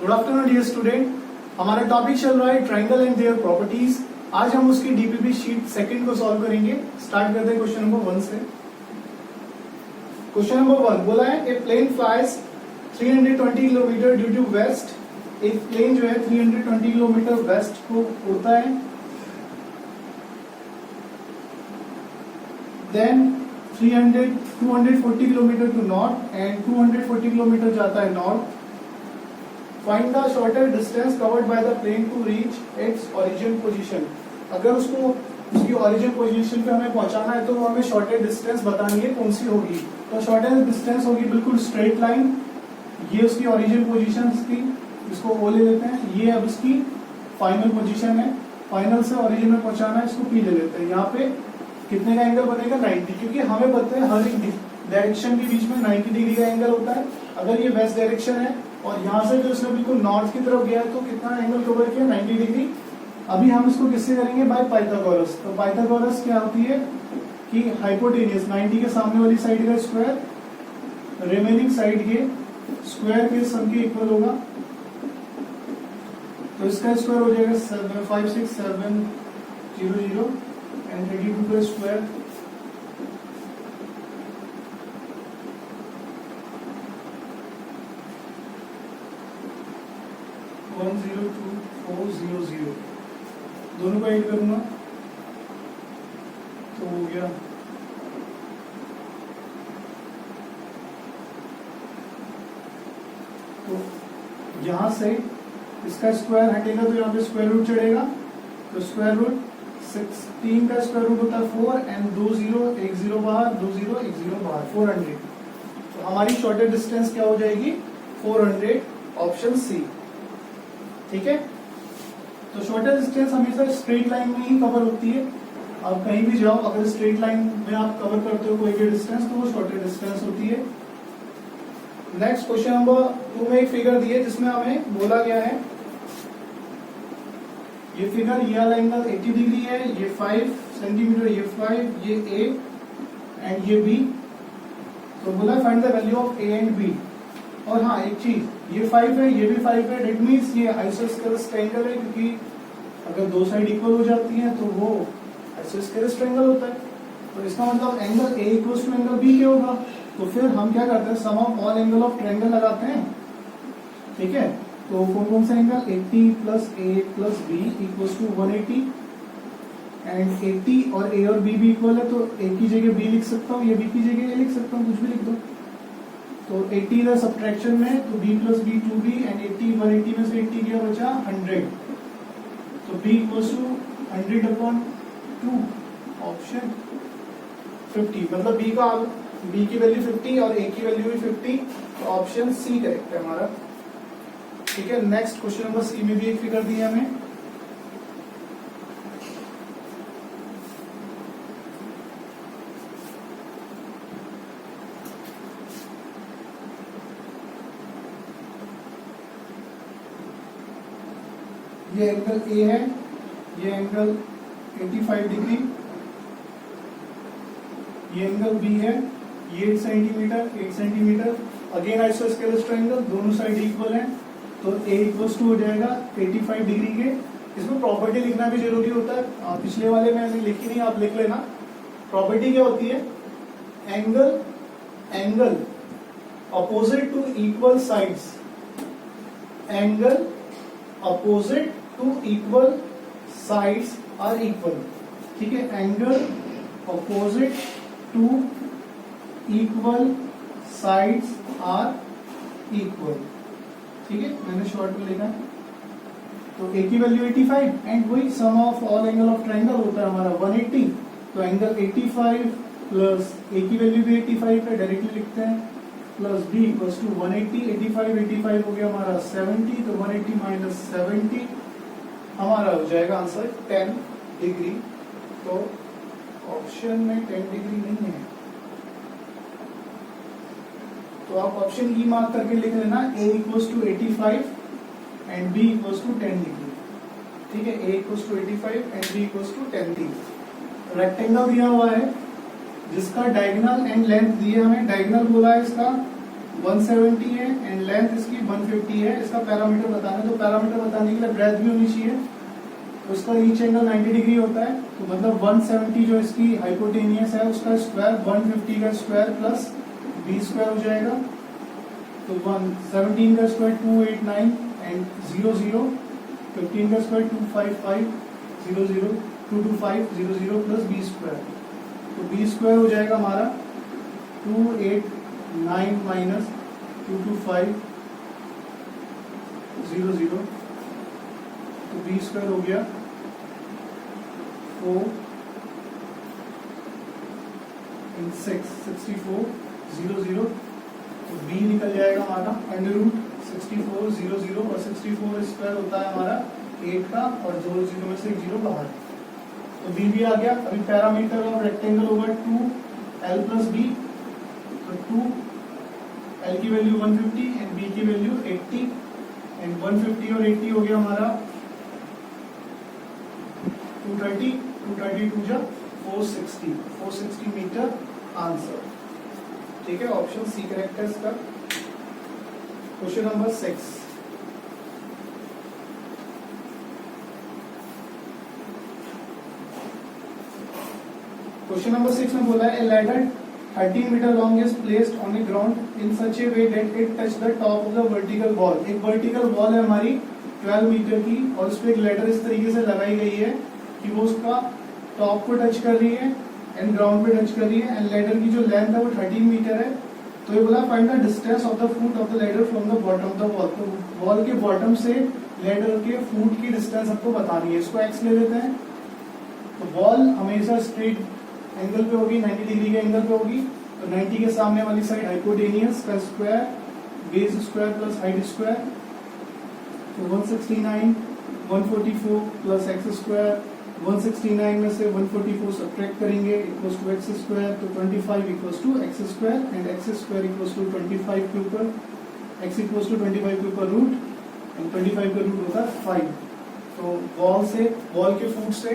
Good afternoon dear student. हमारा topic चल रहा है ट्राइंगल एंड देयर प्रॉपर्टीज। आज हम उसकी डीपीपी शीट सेकंड को सॉल्व करेंगे। स्टार्ट करते हैं क्वेश्चन नंबर 1 से। क्वेश्चन नंबर 1 बोला है a plane flies 320 kilometre due to west. एक प्लेन जो है 320 किलोमीटर वेस्ट को उड़ता है। Then 240 kilometre to north and 240 kilometre जाता है north. Find the shorter distance covered by the plane to reach its origin position. अगर उसको उसकी ओरिजिन पोजीशन पे हमें पहुंचाना है तो वो हमें शॉर्टेस्ट डिस्टेंस बतानी है कौन सी होगी। तो शॉर्टेस्ट डिस्टेंस होगी बिल्कुल स्ट्रेट लाइन। ये उसकी ओरिजिन पोजीशन थी, इसको ओ ले लेते हैं। ये अब इसकी फाइनल पोजीशन है। फाइनल से ओरिजिन में पहुंचाना है, इसको पी ले लेते हैं। यहाँ पे कितने का एंगल बनेगा 90, क्योंकि हमें पता है हर एक डायरेक्शन के बीच में 90 डिग्री का एंगल होता है। अगर ये वेस्ट डायरेक्शन है और यहाँ से जो इसने बिल्कुल नॉर्थ की तरफ गया है तो कितना एंगल कवर किया 90 डिग्री। अभी हम इसको किससे करेंगे बाय पाइथागोरस। तो पाइथागोरस क्या होती है कि हाइपोटेनियस 90 के सामने वाली साइड का स्क्वायर रिमेनिंग साइड के स्क्वायर के सम के इक्वल होगा। तो इसका स्क्वायर हो जाएगा 56700 एंड 32 का स्क्वायर 102400। दोनों को ऐड करूंगा तो हो गया। तो यहां से इसका स्क्वायर हटेगा तो यहाँ पे स्क्वायर रूट चढ़ेगा। तो स्क्वायर रूट 16 का स्क्वायर रूट होता है 4 एंड 2 0 1 0 बाहर 2 0 1 0 बाहर 400। तो हमारी शॉर्टेस्ट डिस्टेंस क्या हो जाएगी 400, ऑप्शन सी। ठीक है। तो शॉर्टेस्ट डिस्टेंस हमेशा स्ट्रेट लाइन में ही कवर होती है। आप कहीं भी जाओ, अगर स्ट्रेट लाइन में आप कवर करते हो कोई भी डिस्टेंस तो वो शॉर्टेस्ट डिस्टेंस होती है। नेक्स्ट क्वेश्चन नंबर 2 में एक फिगर दी है जिसमें हमें बोला गया है ये फिगर ये वाला एंगल 80 डिग्री है, ये 5 सेंटीमीटर, ये 5, ये ए एंड ये बी। तो बोला find the value of A and B. और हाँ एक चीज, ये 5 है, ये भी 5 है, डेट मीन्स ये आइसोस्केलेस ट्रायंगल है, क्योंकि अगर दो साइड इक्वल हो जाती हैं तो वो आइसोस्केलेस ट्रायंगल होता है। तो इसका मतलब angle A equals to angle B क्या होगा। तो फिर हम क्या करते हैं sum of all angle of triangle लगाते हैं। ठीक है। तो कौन कौन सा angle 80 plus A plus B equals to 180 and 80 और ए और बी भी इक्वल है तो ए की जगह बी लिख सकता हूँ, ये बी की जगह ए लिख सकता हूँ, कुछ भी लिख दो। तो 80 इधर सब्ट्रैक्शन में तो b plus B 2b and 80 180 में से 80 गया बचा 100। तो b इक्वल्स टू 100/2, ऑप्शन 50। मतलब b की वैल्यू 50 और a की वैल्यू भी 50, तो ऑप्शन सी करेक्ट है हमारा। ठीक है। नेक्स्ट क्वेश्चन नंबर सी में भी एक फिगर दी है हमें। ये एंगल ए है, ये एंगल 85 डिग्री, ये एंगल बी है, ये 8 सेंटीमीटर। अगेन आइसोस्केलेस ट्रायंगल, दोनों साइड इक्वल हैं तो ए इक्वल्स टू हो जाएगा 85 डिग्री के। इसमें प्रॉपर्टी लिखना भी जरूरी होता है, पिछले वाले में ऐसे लिखी नहीं, आप लिख लेना। प्रॉपर्टी क्या होती है, angle opposite to equal sides, angle opposite to equal sides are equal. ठीक है। Angle opposite to equal sides are equal. ठीक है। मैंने शॉर्ट में लिखा। तो ए की वैल्यू 85 एंड वही sum of all angle of triangle होता है हमारा 180। तो एंगल 85 प्लस ए की वैल्यू भी 85 है, डायरेक्टली लिखते हैं, प्लस बी इक्वल्स टू 180। 85 हो गया हमारा 70, तो 180 माइनस 70 हमारा हो जाएगा आंसर 10 डिग्री। तो ऑप्शन में 10 डिग्री नहीं है, तो आप ऑप्शन ई मार्क करके लिख लेना, A equals to 85 and B equals to 10 degree. ठीक है। A equals to 85 and B equals to 10 degree. Rectangle दिया हुआ है जिसका डायगोनल एंड लेंथ दिए हमें। डायगोनल बोला है इसका 170 है एंड लेंथ इसकी 150 है। इसका पैरामीटर बताना है, तो पैरामीटर बताने के लिए ब्रेथ भी होनी चाहिए। तो इसका ईच एंगल 90 डिग्री होता है, तो मतलब 170 जो इसकी हाइपोटेनियस है उसका स्क्वायर 150 का स्क्वायर प्लस बी स्क्वायर हो जाएगा। तो 17 का स्क्वायर 289 एंड 00, 15 का स्क्वायर 255 00 225 00 प्लस बी स्क्वायर। तो बी स्क्वायर हो जाएगा हमारा 289 माइनस 225 00, तो बी स्क्वायर हो गया 4 इन 6 64 00। तो बी निकल जाएगा हमारा अंडर रूट 64 00 और 64 स्क्वायर होता है हमारा 8 का और 0 0 में से 1 0 बाहर। तो बी भी आ गया। अभी पैरामीटर ऑफ रेक्टेंगल होगा 2l प्लस बी। तो 2l की वैल्यू 150 एंड बी की वैल्यू 80 एंड 150 और 80 हो गया हमारा 230 232 जा 460 मीटर आंसर। ठीक है, ऑप्शन सी करेक्ट है इसका। Question number 6। क्वेश्चन नंबर 6 में बोला है, a ladder 13 metre long is placed on the ground in such a way that it touch the top of the vertical wall. एक vertical wall है हमारी 12 metre की और उस पर एक लैडर इस तरीके से लगाई गई है कि वो उसका टॉप को टच कर रही है एंड ग्राउंड पे टच कर रही है एंड लैडर की जो लेंथ है वो 13 मीटर है। तो ये बोला find the distance of the foot of the ladder from the bottom of the wall. तो वॉल के बॉटम से लैडर के फुट की डिस्टेंस आपको बतानी है। इसको एक्स ले लेते हैं। तो वॉल हमेशा स्ट्रेट एंगल पे होगी, 90 डिग्री के एंगल पे होगी। तो 90 के सामने वाली साइड हाइपोटेनियस का square base square plus height square. तो 169 144 प्लस एक्स स्क्वायर। 169 में से 144 सब्ट्रैक्ट करेंगे इक्वल्स टू एक्स स्क्वायर। तो 25 equals to X square and X square equals to 25 के ऊपर एक्स इक्वल्स टू 25 के ऊपर रूट एंड 25 का रूट होता है 5। तो वॉल के फुट से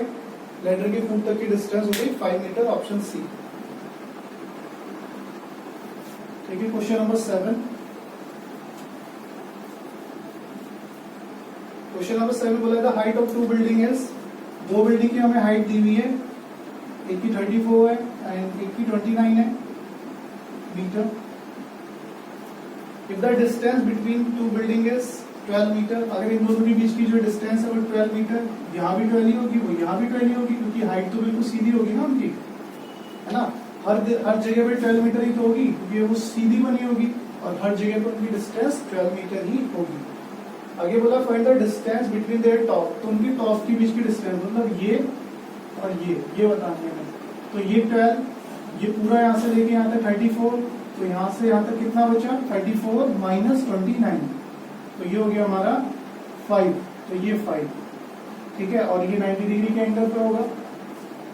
लैडर के फुट तक की डिस्टेंस हो गई 5 मीटर, ऑप्शन सी। ठीक है, क्वेश्चन नंबर 7। क्वेश्चन नंबर 7 बोला था height of 2 building is. 2 building की हमें हाइट दी हुई है, एक की 34 है एंड एक की 29 है metre. If the distance between 2 building is 12 metre, अगर इन दोनों के बीच की जो डिस्टेंस है वो 12 मीटर, यहाँ भी 12 ही होगी वो यहाँ भी 12 ही होगी, क्योंकि हाइट तो बिल्कुल सीधी होगी ना उनकी, है ना। हर जगह पे 12 मीटर ही तो होगी क्योंकि वो सीधी बनी होगी और हर जगह पर उनकी डिस्टेंस 12 मीटर ही होगी। आगे बोला find the distance between their top. तो उनकी टॉप के बीच की डिस्टेंस मतलब ये और ये बतानी है। तो ये 12, ये पूरा यहाँ से लेके यहाँ तक 34, तो यहाँ से यहाँ तक कितना बचा 34 माइनस 29, तो ये हो गया हमारा 5। तो ये 5, ठीक है। और ये 90 डिग्री के एंगल पे होगा,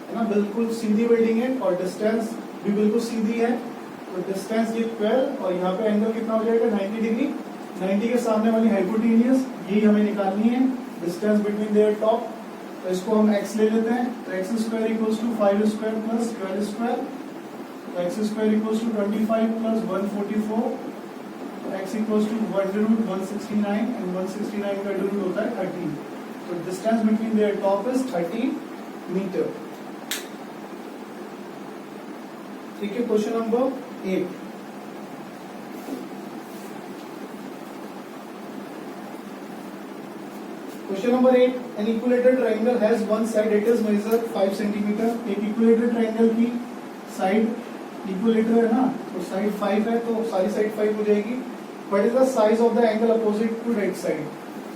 है ना, बिल्कुल सीधी बिल्डिंग है और डिस्टेंस भी बिल्कुल सीधी है। तो डिस्टेंस ये 12 और यहाँ पे एंगल कितना हो जाएगा 90 डिग्री। 90 के सामने वाली हाइपोटेनियस यही हमें निकालनी है, डिस्टेंस बिटवीन देयर टॉप। तो इसको हम x ले लेते हैं। तो X square equals to 5 square plus 12 square. तो X square equals to 25 plus 144। तो x इक्वल्स टू 1/169 एंड 169 का रूट होता है 30। तो distance between their top is 30 metre. ठीक है, question number 8। Question number 8, an equilateral triangle has one side it is measure 5 centimetre. एक equilateral triangle की side, equilateral है ना, तो साइड 5 है तो सारी साइड 5 हो जाएगी। What is the size of the angle opposite to right side.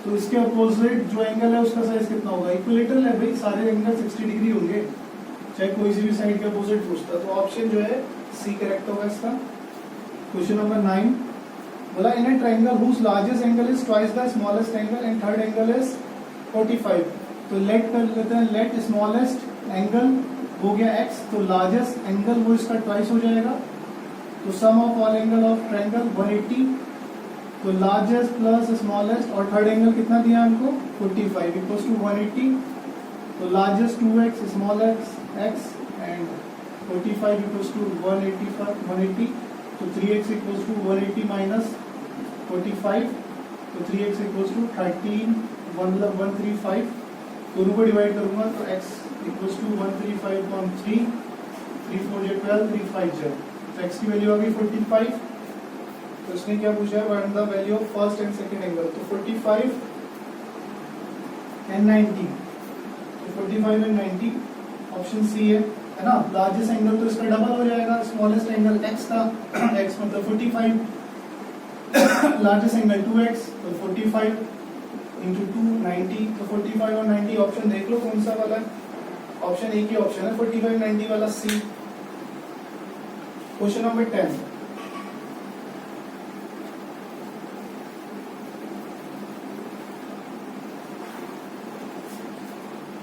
तो इसके अपोजिट जो एंगल है उसका साइज कितना होगा। इक्विलेटरल है भाई, सारे एंगल 60 डिग्री होंगे, चाहे कोई सी भी साइड के अपोजिट पूछता। तो ऑप्शन जो है सी करेक्ट होगा इसका। क्वेश्चन नंबर 9 बोला in a triangle whose largest angle is twice the smallest angle and third angle is 45। तो लेट कर लेते हैं, लेट स्मॉलेस्ट एंगल हो गया x, तो लार्जेस्ट एंगल वो इसका ट्वाइस हो जाएगा। तो sum of all angle of triangle 180। तो लार्जेस्ट प्लस स्मॉलेस्ट और थर्ड एंगल कितना दिया हमको 45 इक्वल्स टू 180। तो largest 2x small x and 45 equals to 180। तो 3x इक्वल्स टू 180 माइनस 45, तो 3x इक्वल्स टू 13 135, दोनों को डिवाइड करूंगा तो x इक्वल्स टू 135.3, 3 4 जे 12, 3 5 जे, तो x की वैल्यू आ गई 45। तो इसने क्या पूछा है, find the value of first and second angle, तो 45 एंड 90, तो 45 एंड 90 ऑप्शन सी है ना। लार्जेस्ट एंगल तो इसका डबल हो जाएगा, स्मॉलेस्ट एंगल x था, x मतलब 45, लार्जेस्ट एंगल 2x, तो 45 इंटू 2 90, तो 45 और 90 ऑप्शन देख लो कौन सा वाला है, ऑप्शन एक ही ऑप्शन है 45 90 वाला सी। क्वेश्चन नंबर 10,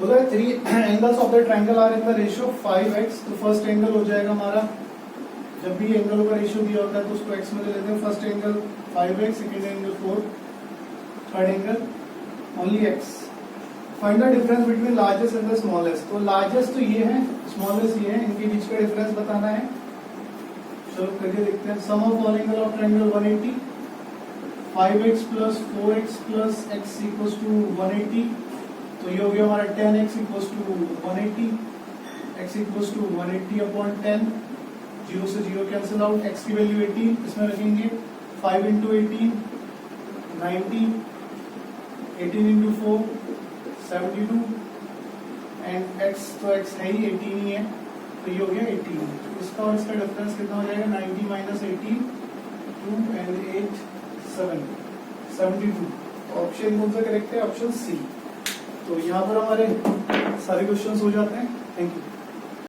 बोला 3 angles of the triangle are in the ratio 5x, तो फर्स्ट एंगल हो जाएगा हमारा, जब भी एंगलों का रेशियो दिया होता है तो उसको x में ले लेते हैं। First angle 5x, second angle 4, third angle only x। Find the difference between largest and the smallest, तो लार्जेस्ट तो ये है, स्मॉलेस्ट ये है, इनके बीच का डिफरेंस बताना है। चलो करके देखते हैं। Sum of all angle of triangle 180, 5x plus 4x plus x equals to 180, तो ये हो गया हमारा 10x equals to 180, x equals to 180 upon 10, 0 से 0 कैंसिल आउट, x की वैल्यू 18 इसमें रखेंगे, 5 इंटू 18 90, 18 इंटू 4 72, एंड x तो x है ही 18 ही है, तो ये हो गया 18। तो इसका और इसका डिफरेंस कितना हो जाएगा, 90 माइनस 18, 2 एंड 8 7 72। ऑप्शन कौन सा करेक्ट है, ऑप्शन सी। तो यहाँ पर हमारे सारे क्वेश्चंस हो जाते हैं। Thank you.